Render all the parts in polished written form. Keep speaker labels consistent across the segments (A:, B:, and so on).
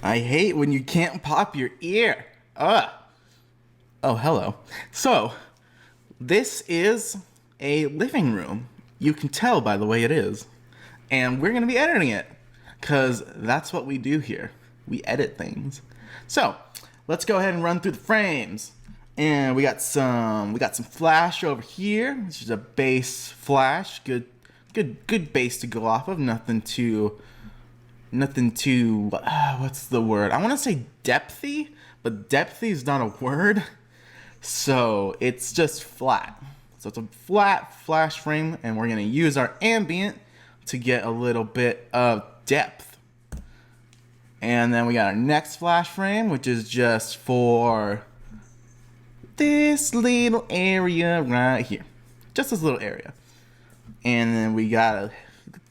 A: I hate when you can't pop your ear. Ugh. Oh, hello. So, this is a living room. You can tell by the way it is. And we're going to be editing it. Because that's what we do here. We edit things. So, let's go ahead and run through the frames. And we got some flash over here, which is a base flash. Good base to go off of. Nothing too what's the word? I want to say depthy, but depthy is not a word. So it's just flat. So it's a flat flash frame, and we're gonna use our ambient to get a little bit of depth. And then we got our next flash frame, which is just for this little area right here. Just this little area. And then we got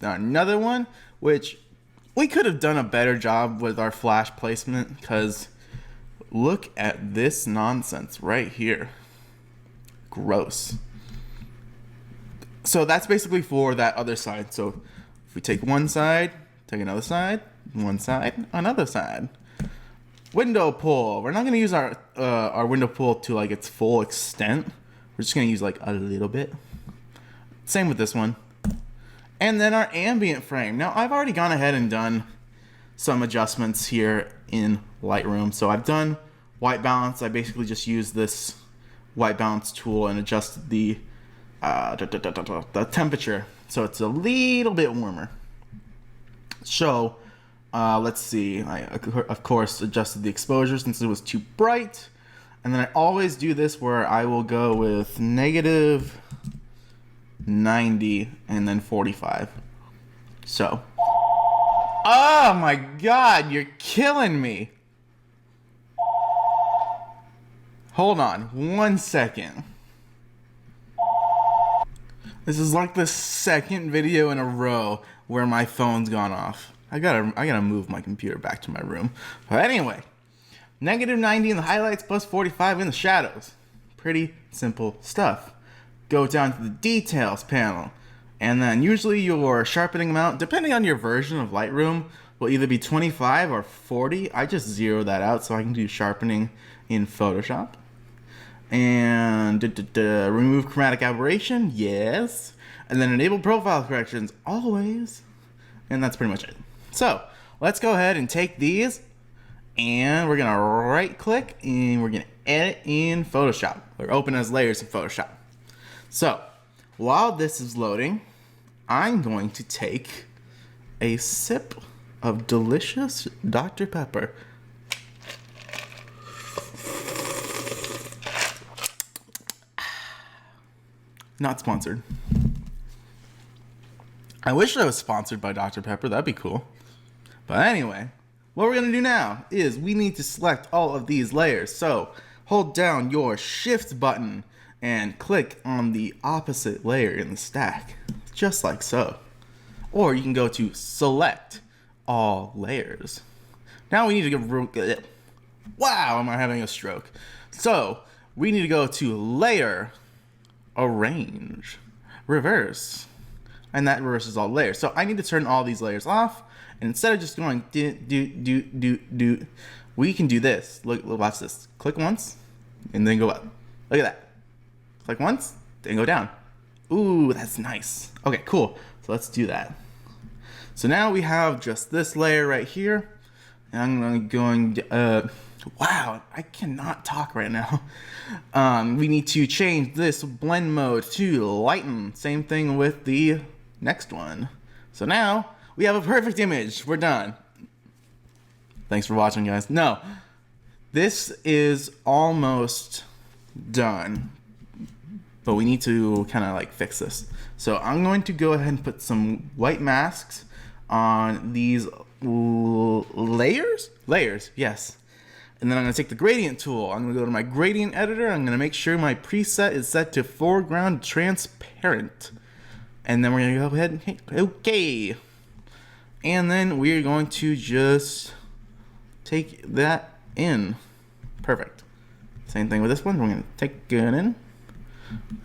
A: another one, which we could have done a better job with our flash placement, because look at this nonsense right here. Gross. So that's basically for that other side. So if we take one side, take another side, one side, another side. Window pull. We're not going to use our window pull to like its full extent. We're just going to use like a little bit. Same with this one. And then our ambient frame. Now, I've already gone ahead and done some adjustments here in Lightroom. So I've done white balance. I basically just used this white balance tool and adjusted the temperature. So it's a little bit warmer. So let's see. I, of course, adjusted the exposure since it was too bright. And then I always do this where I will go with negative 90 and then 45. So, oh my god, you're killing me. Hold on 1 second. This is like the second video in a row where my phone's gone off. I gotta move my computer back to my room. But anyway, negative 90 in the highlights, plus 45 in the shadows. Pretty simple stuff. Go down to the details panel, and then usually your sharpening amount, depending on your version of Lightroom, will either be 25 or 40. I just zero that out so I can do sharpening in Photoshop. And remove chromatic aberration, yes. And then enable profile corrections, always. And that's pretty much it. So let's go ahead and take these, and we're gonna right click and we're gonna edit in Photoshop, or open as layers in Photoshop. So, while this is loading, I'm going to take a sip of delicious Dr. Pepper. Not sponsored. I wish I was sponsored by Dr. Pepper, that'd be cool. But anyway, what we're gonna do now is we need to select all of these layers. So, hold down your Shift button and click on the opposite layer in the stack, just like so. Or you can go to select all layers. Now we need to go, wow, am I having a stroke? So we need to go to layer, arrange, reverse, and that reverses all layers. So I need to turn all these layers off, and instead of just going do, we can do this. Look, watch this. Click once, and then go up. Look at that. Click once, then go down. Ooh, that's nice. Okay, cool. So let's do that. So now we have just this layer right here. And I'm going, wow, I cannot talk right now. We need to change this blend mode to lighten. Same thing with the next one. So now we have a perfect image. We're done. Thanks for watching, guys. No, this is almost done. But we need to kind of like fix this. So I'm going to go ahead and put some white masks on these layers? Layers, yes. And then I'm going to take the gradient tool. I'm going to go to my gradient editor. I'm going to make sure my preset is set to foreground transparent. And then we're going to go ahead and hit OK. And then we're going to just take that in. Perfect. Same thing with this one. We're going to take it in.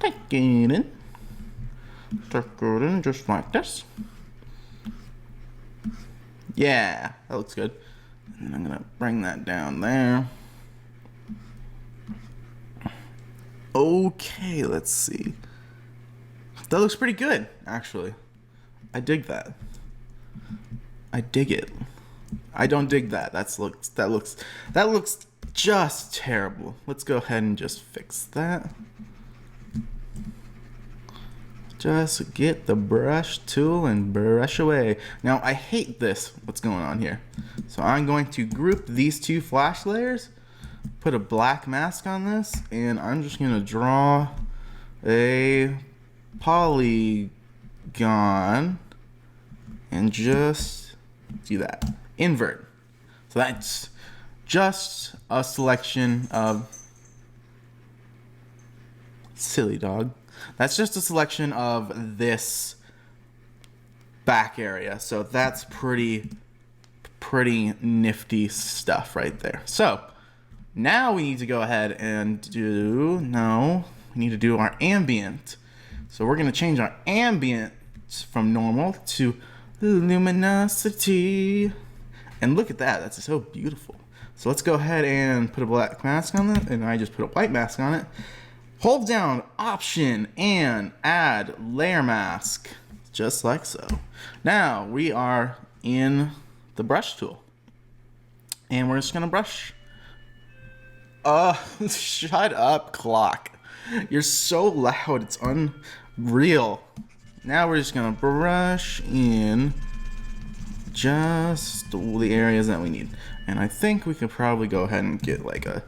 A: Take it in. Take it in just like this. Yeah, that looks good. And I'm gonna bring that down there. Okay, let's see. That looks pretty good, actually. I dig that. I dig it. I don't dig that. That looks just terrible. Let's go ahead and just fix that. Just get the brush tool and brush away. Now, I hate this, what's going on here. So I'm going to group these two flash layers, put a black mask on this, and I'm just going to draw a polygon and just do that. Invert. So that's just a selection of... Silly dog. That's just a selection of this back area. So that's pretty nifty stuff right there. So now we need to go ahead and we need to do our ambient. So we're going to change our ambient from normal to luminosity. And look at that. That's so beautiful. So let's go ahead and put a black mask on it. And I just put a white mask on it. Hold down Option and add layer mask, just like so. Now we are in the brush tool, and we're just gonna brush. Shut up, clock. You're so loud, it's unreal. Now we're just gonna brush in just the areas that we need. And I think we could probably go ahead and get like a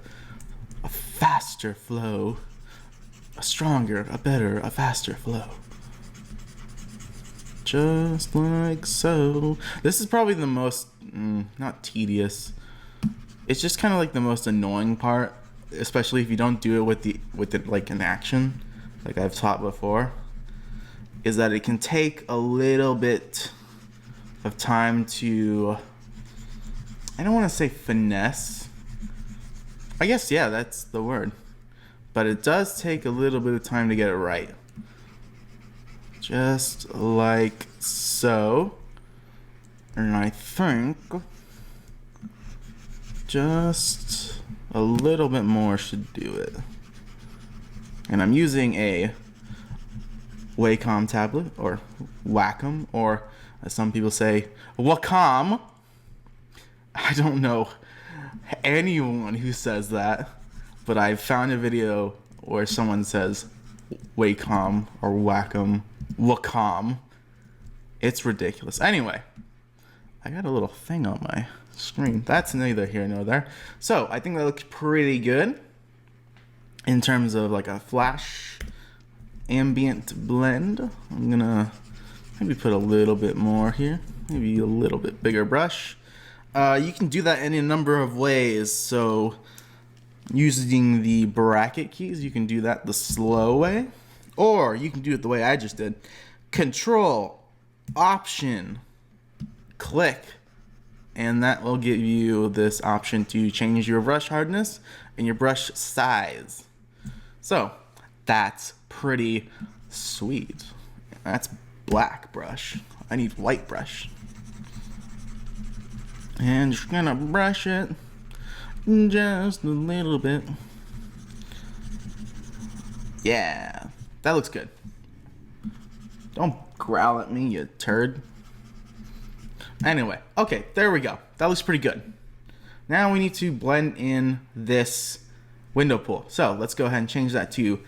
A: faster flow. A stronger, a better, a faster flow. Just like so. This is probably the most, not tedious. It's just kind of like the most annoying part, especially if you don't do it with it like in action, like I've taught before, is that it can take a little bit of time to, I don't want to say finesse. I guess, yeah, that's the word. But it does take a little bit of time to get it right. Just like so. And I think just a little bit more should do it. And I'm using a Wacom tablet, or Wacom, or as some people say, Wacom. I don't know anyone who says that. But I found a video where someone says Wacom or Wacom, Wacom. It's ridiculous. Anyway, I got a little thing on my screen. That's neither here nor there. So I think that looks pretty good in terms of like a flash ambient blend. I'm gonna maybe put a little bit more here, maybe a little bit bigger brush. You can do that in a number of ways. So using the bracket keys, you can do that the slow way, or you can do it the way I just did. Control, Option, click, and that will give you this option to change your brush hardness and your brush size. So that's pretty sweet. That's black brush. I need white brush. And just gonna brush it just a little bit. Yeah, that looks good. Don't growl at me, you turd. Anyway, okay, there we go. That looks pretty good. Now we need to blend in this window pool. So let's go ahead and change that to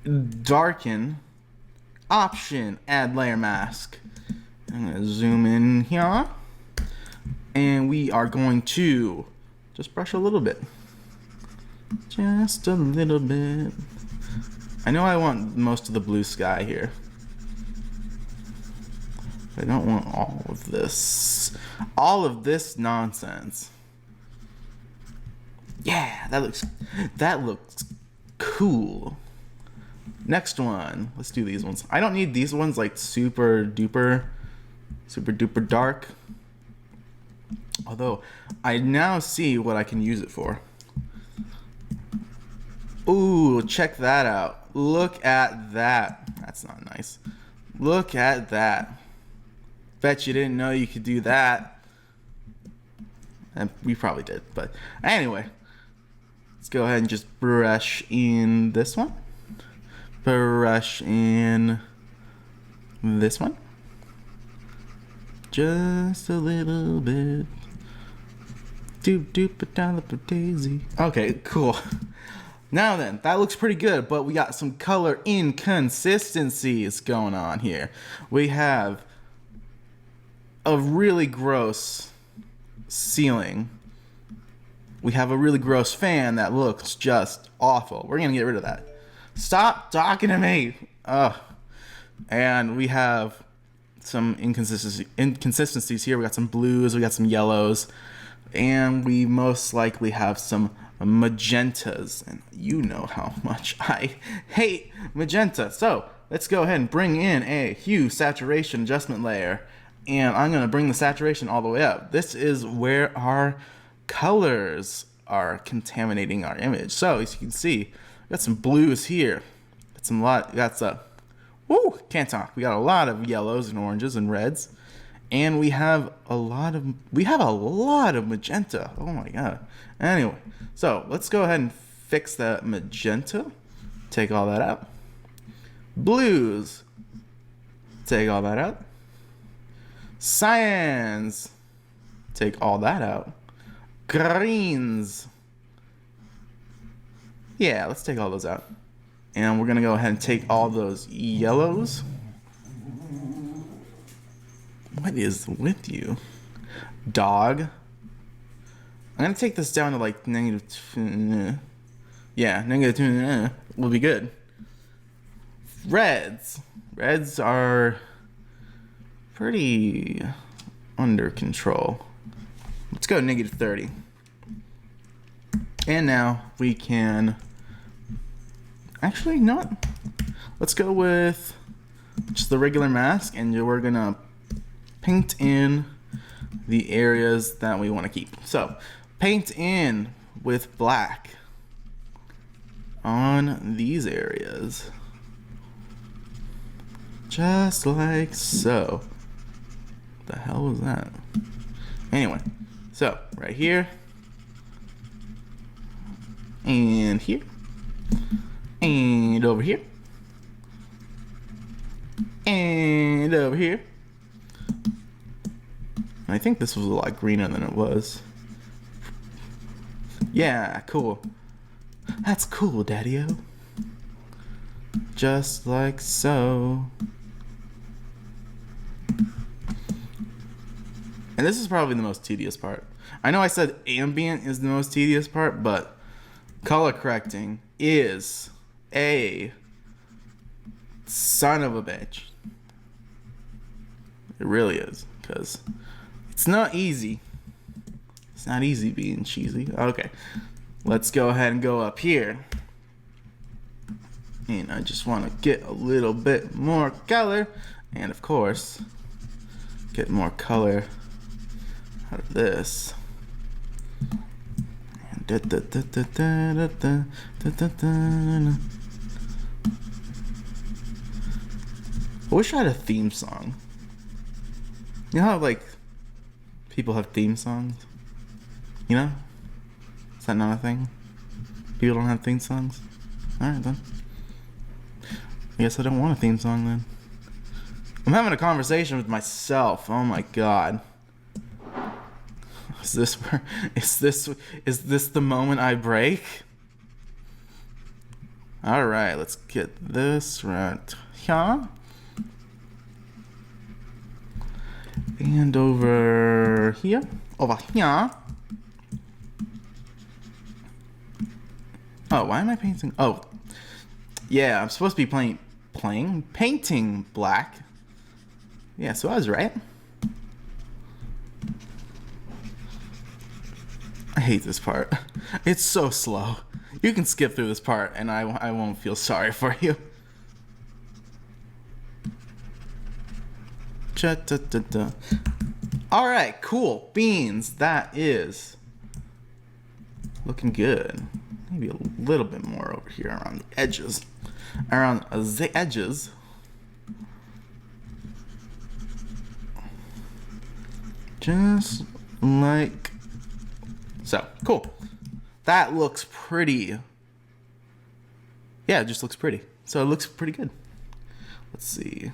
A: darken. Option, add layer mask. I'm gonna zoom in here. And we are going to just brush a little bit. Just a little bit. I know I want most of the blue sky here. I don't want all of this. All of this nonsense. Yeah, that looks cool. Next one. Let's do these ones. I don't need these ones like super duper dark. Although, I now see what I can use it for. Ooh, check that out. Look at that. That's not nice. Look at that. Bet you didn't know you could do that. And we probably did, but anyway. Let's go ahead and just brush in this one. Brush in this one. Just a little bit. Doop doop a dollar per daisy. Okay, cool. Now then, that looks pretty good, but we got some color inconsistencies going on here. We have a really gross ceiling. We have a really gross fan that looks just awful. We're gonna get rid of that. Stop talking to me. Ugh. And we have some inconsistencies here. We got some blues, we got some yellows, and we most likely have some magentas. And you know how much I hate magenta. So let's go ahead and bring in a hue saturation adjustment layer. And I'm gonna bring the saturation all the way up. This is where our colors contaminating our image. So as you can see, we got some blues here. Can't talk. We got a lot of yellows and oranges and reds, and we have a lot of magenta. Oh my god. Anyway, so let's go ahead and fix that magenta. Take all that out. Blues. Take all that out. Cyans. Take all that out. Greens. Yeah, let's take all those out. And we're going to go ahead and take all those yellows. What is with you? Dog. I'm going to take this down to like -2. Yeah, -2 will be good. Reds. Reds are pretty under control. Let's go -30. And now we can... Actually, not. Let's go with just the regular mask, and we're going to paint in the areas that we want to keep. So, paint in with black on these areas. Just like so. What the hell was that? Anyway, so right here, and here, and over here, and over here. I think this was a lot greener than it was. Yeah, cool. That's cool, Daddy-o. Just like so. And this is probably the most tedious part. I know I said ambient is the most tedious part, but color correcting is a son of a bitch. It really is, because it's not easy. It's not easy being cheesy. Okay, let's go ahead and go up here. And I just want to get a little bit more color. And of course, get more color out of this. I wish I had a theme song. You know how like people have theme songs? You know? Is that not a thing? People don't have theme songs? Alright then. I guess I don't want a theme song then. I'm having a conversation with myself. Oh my god. Is this the moment I break? Alright, let's get this right here. And over here. Over here. Oh, why am I painting? Oh, yeah, I'm supposed to be painting black. Yeah, so I was right. I hate this part. It's so slow. You can skip through this part and I won't feel sorry for you. Alright, cool. Beans. That is looking good. Maybe a little bit more over here around the edges. Around the edges. Just like So, cool. That looks pretty. Yeah, it just looks pretty. So it looks pretty good. Let's see.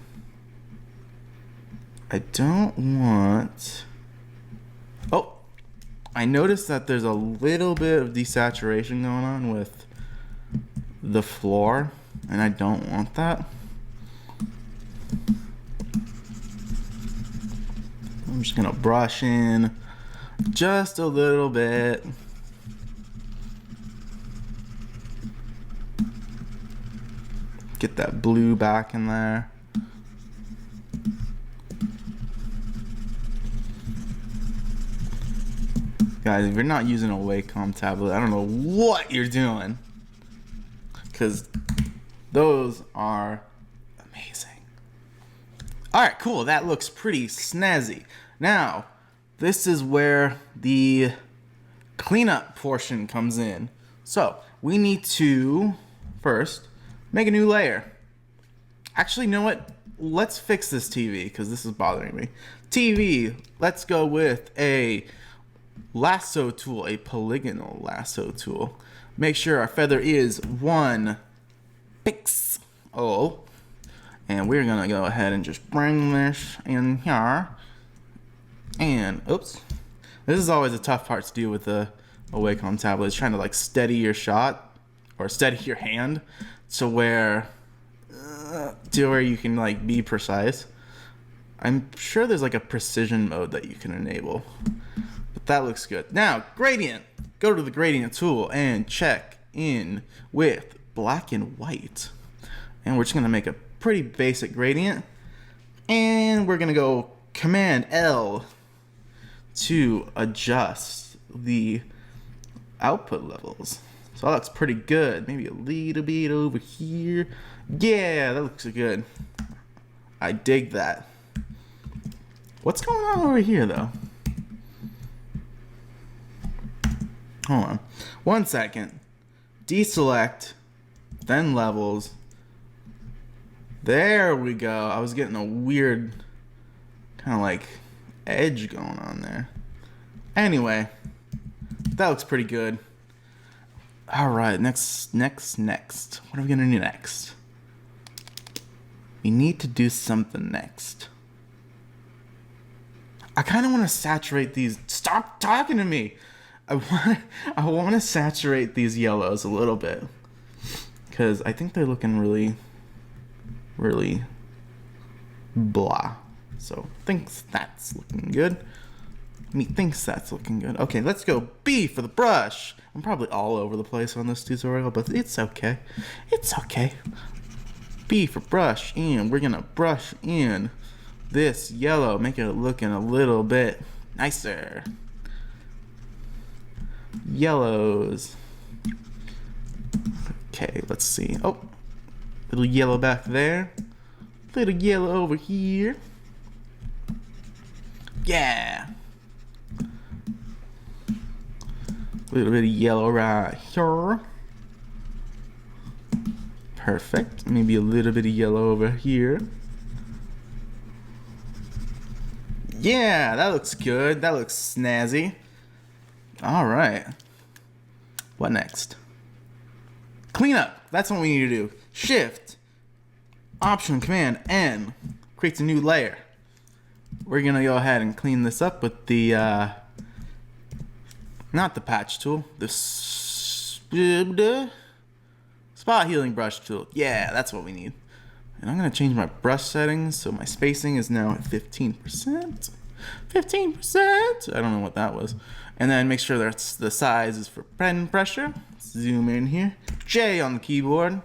A: I don't want... Oh, I noticed that there's a little bit of desaturation going on with the floor, and I don't want that. I'm just gonna brush in just a little bit. Get that blue back in there. Guys, if you're not using a Wacom tablet, I don't know what you're doing. Because those are amazing. Alright, cool. That looks pretty snazzy. Now, this is where the cleanup portion comes in. So, we need to, first, make a new layer. Actually, you know what? Let's fix this TV, because this is bothering me. TV, let's go with a lasso tool, a polygonal lasso tool. Make sure our feather is 1 pixel. And we're gonna go ahead and just bring this in here. And, oops. This is always a tough part to do with a Wacom tablet. It's trying to like steady your shot, or steady your hand, to where you can like be precise. I'm sure there's like a precision mode that you can enable. But that looks good. Now, gradient. Go to the gradient tool and check in with black and white. And we're just gonna make a pretty basic gradient. And we're gonna go Command L to adjust the output levels. So that looks pretty good. Maybe a little bit over here. Yeah, that looks good. I dig that. What's going on over here though? Hold on. 1 second. Deselect, then levels. There we go. I was getting a weird kind of like edge going on there. Anyway, that looks pretty good. All right, next. What are we gonna do next? We need to do something next. I kind of want to saturate these. Stop talking to me. I want to saturate these yellows a little bit, because I think they're looking really, really blah. So thinks that's looking good. Thinks that's looking good. Okay, let's go B for the brush. I'm probably all over the place on this tutorial, but it's okay. It's okay. B for brush, and we're gonna brush in this yellow, make it looking a little bit nicer. Yellows. Okay, let's see. Oh, little yellow back there. Little yellow over here. Yeah. Little bit of yellow right here. Perfect. Maybe a little bit of yellow over here. Yeah, that looks good. That looks snazzy. All right. What next? Cleanup. That's what we need to do. Shift, Option, Command, N creates a new layer. We're gonna go ahead and clean this up with the not the patch tool, the spot healing brush tool. Yeah, that's what we need. And I'm gonna change my brush settings so my spacing is now at 15%. 15%. I don't know what that was. And then make sure that the size is for pen pressure. Zoom in here. J on the keyboard.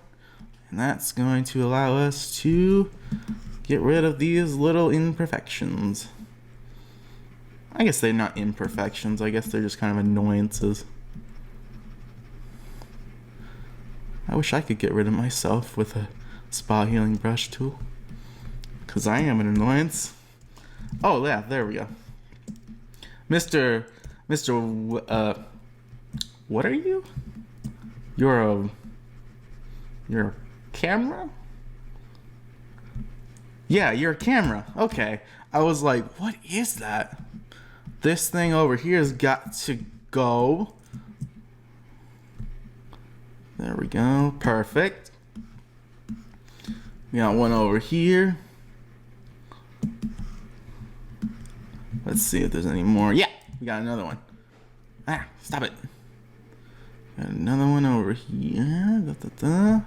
A: And that's going to allow us to get rid of these little imperfections. I guess they're not imperfections. I guess they're just kind of annoyances. I wish I could get rid of myself with a spot healing brush tool, because I am an annoyance. Oh yeah, there we go. Mr. What are you? You're a camera? Yeah, you're a camera. Okay. I was like, what is that? This thing over here has got to go. There we go. Perfect. We got one over here. Let's see if there's any more. Yeah, we got another one. Ah, stop it. Got another one over here. That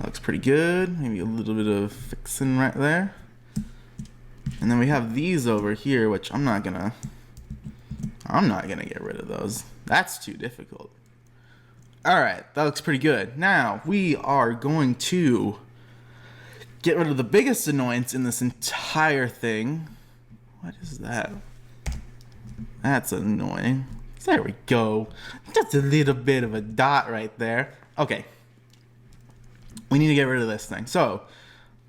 A: looks pretty good. Maybe a little bit of fixing right there. And then we have these over here, which I'm not gonna get rid of those. That's too difficult. Alright, that looks pretty good. Now, we are going to get rid of the biggest annoyance in this entire thing. What is that? That's annoying. There we go. Just a little bit of a dot right there. Okay. We need to get rid of this thing. So,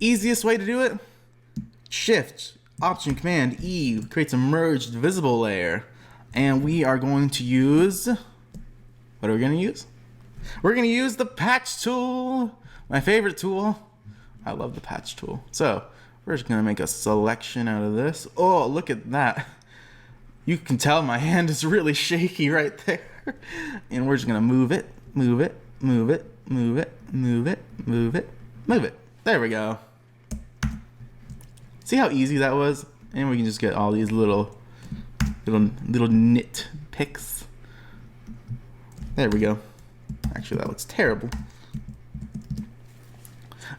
A: easiest way to do it, Shift, Option, Command, E creates a merged visible layer. And we are going to use, what are we going to use? We're going to use the patch tool, my favorite tool. I love the patch tool. So, we're just going to make a selection out of this. Oh, look at that. You can tell my hand is really shaky right there. And we're just going to move it, move it, move it, move it, move it, move it, move it. There we go. See how easy that was? And we can just get all these little nit picks. There we go. Actually, that looks terrible.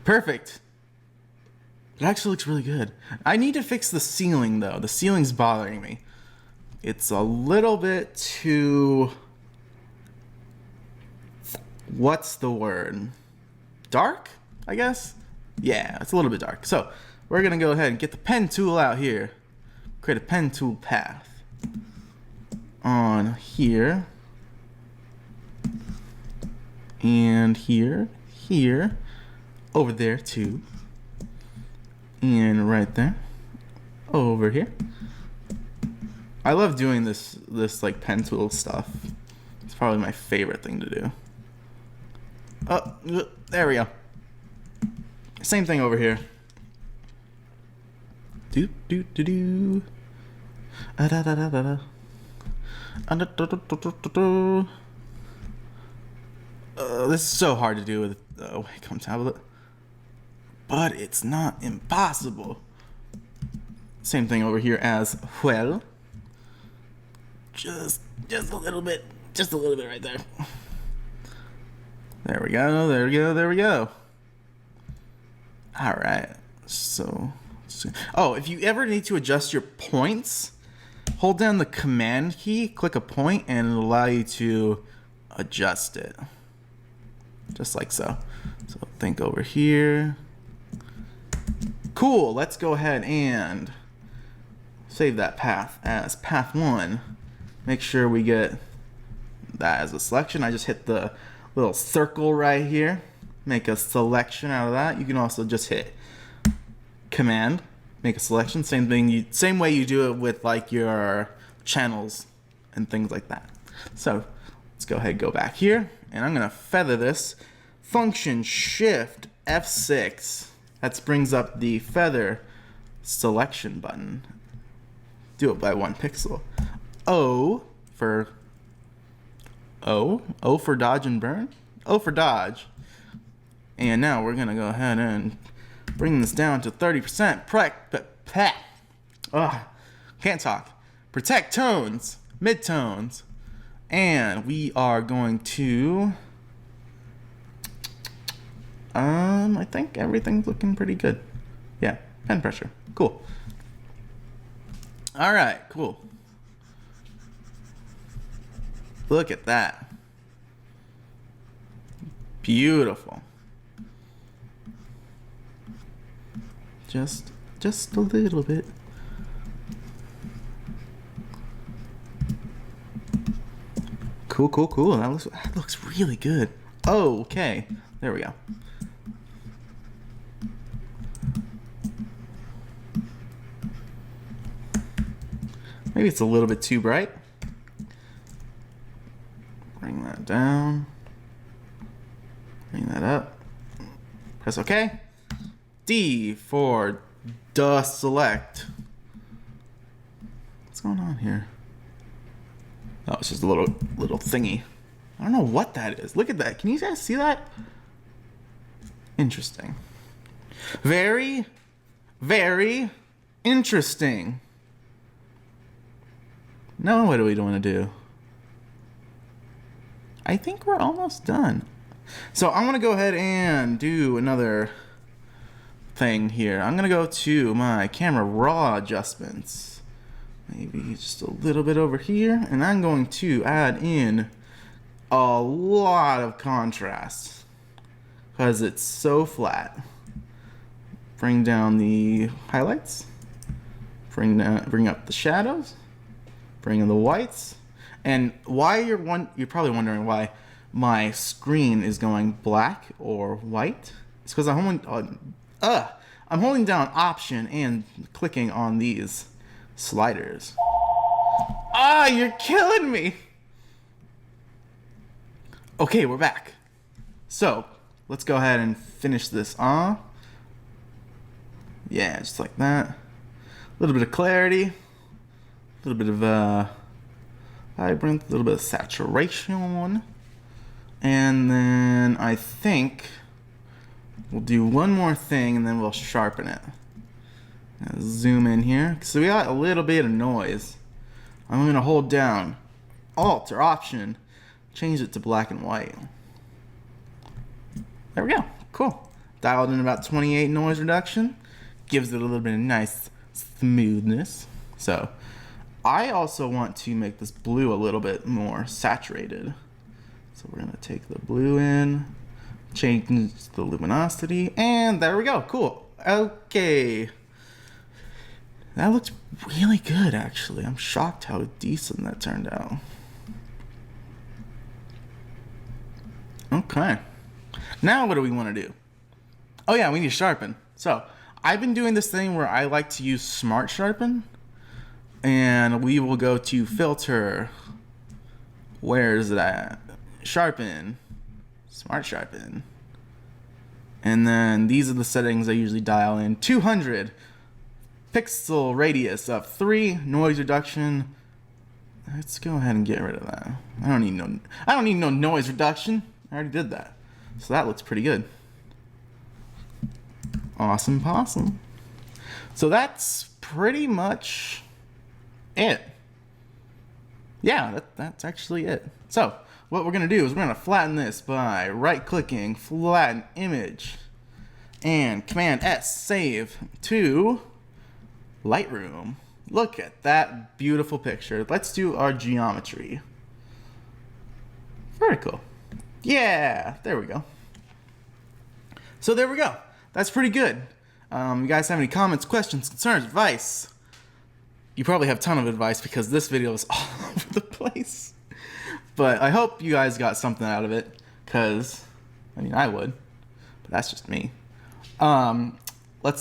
A: Perfect. It actually looks really good. I need to fix the ceiling though. The ceiling's bothering me. It's a little bit too... What's the word? Dark, I guess? Yeah, it's a little bit dark. So, we're going to go ahead and get the pen tool out here. Create a pen tool path. On here. And here. Here. Over there too. And right there. Over here. I love doing this like pen tool stuff. It's probably my favorite thing to do. Oh, there we go. Same thing over here. Do do do do. Da da da da da. This is so hard to do with the Wacom tablet, but it's not impossible. Same thing over here as well. Just a little bit right there. There we go, there we go, there we go. All right, so, oh, if you ever need to adjust your points, hold down the Command key, click a point, and it'll allow you to adjust it. Just like so. So think over here. Cool, let's go ahead and save that path as path 1. Make sure we get that as a selection. I just hit the little circle right here. Make a selection out of that. You can also just hit Command, make a selection. Same thing, same way you do it with like your channels and things like that. So let's go ahead and go back here, and I'm gonna feather this. Function Shift F6. That brings up the feather selection button. Do it by 1 pixel. O for dodge and burn. O for dodge. And now we're gonna go ahead and bring this down to 30%. Can't talk. Protect tones, midtones, and we are going to. I think everything's looking pretty good. Yeah, pen pressure. Cool. All right, cool. Look at that. Beautiful. Just a little bit. Cool, cool, cool. That looks really good. Oh, okay. There we go. Maybe it's a little bit too bright. Bring that down. Bring that up. Press OK. D for dust select. What's going on here? Oh, it's just a little thingy. I don't know what that is. Look at that. Can you guys see that? Interesting. Very, very interesting. Now what do we want to do? I think we're almost done. So I'm going to go ahead and do another thing here. I'm going to go to my camera raw adjustments. Maybe just a little bit over here. And I'm going to add in a lot of contrast because it's so flat. Bring down the highlights. Bring up the shadows. Bring in the whites. And why you're probably wondering why my screen is going black or white. It's because I'm holding down Option and clicking on these sliders. Ah, you're killing me. Okay, we're back. So let's go ahead and finish this off. Yeah, just like that. A little bit of clarity. A little bit of vibrant, a little bit of saturation. And then I think we'll do one more thing and then we'll sharpen it. Zoom in here. So we got a little bit of noise. I'm going to hold down Alt or Option, change it to black and white. There we go. Cool. Dialed in about 28 noise reduction. Gives it a little bit of nice smoothness. So I also want to make this blue a little bit more saturated. So we're going to take the blue in, change the luminosity, and there we go. Cool. Okay. That looks really good, actually. I'm shocked how decent that turned out. Okay. Now what do we want to do? Oh yeah, we need to sharpen. So I've been doing this thing where I like to use Smart Sharpen. And we will go to Filter. Where is it at? Sharpen. Smart Sharpen. And then these are the settings I usually dial in. 200. Pixel radius of 3. Noise reduction. Let's go ahead and get rid of that. I don't need no noise reduction. I already did that. So that looks pretty good. Awesome possum. So that's pretty much it. Yeah, that's actually it. So what we're gonna do is we're gonna flatten this by right-clicking, flatten image, and Command S, save to Lightroom. Look at that beautiful picture. Let's do our geometry. Very cool. Yeah, there we go. So there we go. That's pretty good. You guys have any comments, questions, concerns, advice? You probably have a ton of advice because this video is all over the place. But I hope you guys got something out of it, because I mean I would, but that's just me. Wow, I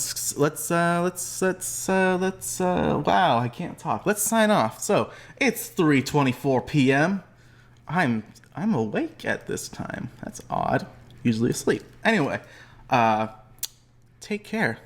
A: can't talk. Let's sign off. So it's 3:24 p.m. I'm awake at this time. That's odd. Usually asleep. Anyway, take care.